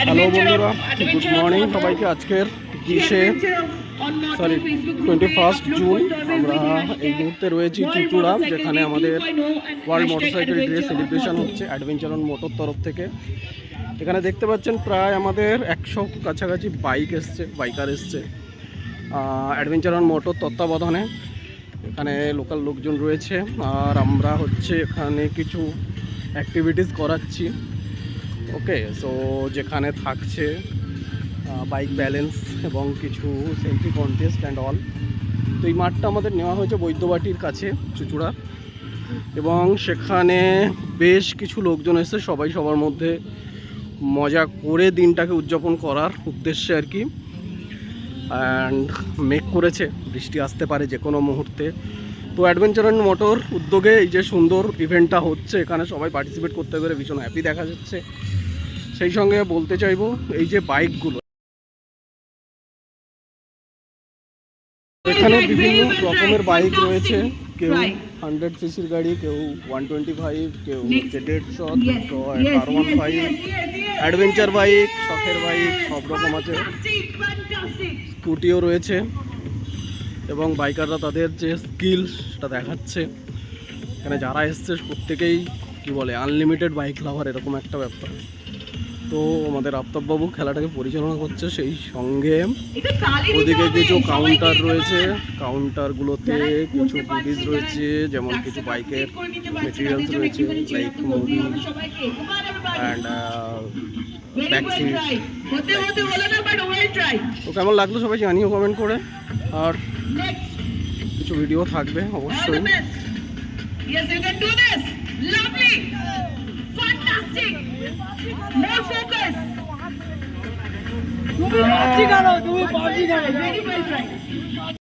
Hello বন্ধুরা, good morning সবাইকে। আজকের 21 জুন আমরা এই মুহূর্তে রয়েছি চুচুড়া, যেখানে আমাদের ওয়ার্ল্ড মোটরসাইকেল ডে সেলিব্রেশন হচ্ছে অ্যাডভেঞ্চার অন মোটর তরফ থেকে। এখানে দেখতে পাচ্ছেন প্রায় আমাদের 100 কাছাকাছি বাইকার এসছে অ্যাডভেঞ্চার অন মোটর তত্ত্বাবধানে। এখানে লোকাল লোকজন রয়েছে, আর আমরা হচ্ছে এখানে কিছু অ্যাক্টিভিটিস করাচ্ছি। ওকে, সো যেখানে থাকছে বাইক ব্যালেন্স এবং কিছু সেলফি কন্টেস্ট অ্যান্ড অল। তো এই মাঠটা আমাদের নেওয়া হয়েছে বৈদ্যবাটির কাছে চুচুড়া, এবং সেখানে বেশ কিছু লোকজন এসে সবাই সবার মধ্যে মজা করে দিনটাকে উদযাপন করার উদ্দেশ্যে আর কি। অ্যান্ড মেক করেছে, বৃষ্টি আসতে পারে যে কোনো মুহূর্তে। তো অ্যাডভেঞ্চার অন মোটর উদ্যোগে এই যে সুন্দর ইভেন্টটা হচ্ছে, এখানে সবাই পার্টিসিপেট করতে পেরে ভীষণ হ্যাপি দেখা যাচ্ছে। সেই সঙ্গে বলতে চাইবো, এই যে বাইকগুলো, এখানে বিভিন্ন রকমের বাইক রয়েছে। কেউ 100 সিসির গাড়ি, কেউ 125, কেউ হচ্ছে 150, কেউ R15, অ্যাডভেঞ্চার বাইক, শখের বাইক, সব রকম আছে। স্কুটিও রয়েছে, এবং বাইকাররা তাদের যে স্কিল সেটা দেখাচ্ছে। এখানে যারা এসছে প্রত্যেকেই কি বলে আনলিমিটেড বাইক লাভার, এরকম একটা ব্যাপার। তো আমাদের আফতাববাবু খেলাটাকে পরিচালনা করছে, সেই সঙ্গে ওদিকে কিছু কাউন্টার রয়েছে, কাউন্টারগুলোতে কিছু গুডিজ রয়েছে, যেমন কিছু বাইকের মেটেরিয়ালস রয়েছে, লাইক মুভি অ্যান্ড ব্যাকসিট। তো কেমন লাগলো সবাই জানিও কমেন্ট করে, আর কিছু ভিডিও থাকবে অবশ্যই। Yes, you can do this. Lovely. Fantastic. More focus. তুমি পাবজি গানো, তুমি পাবজি গানো। Very well tried.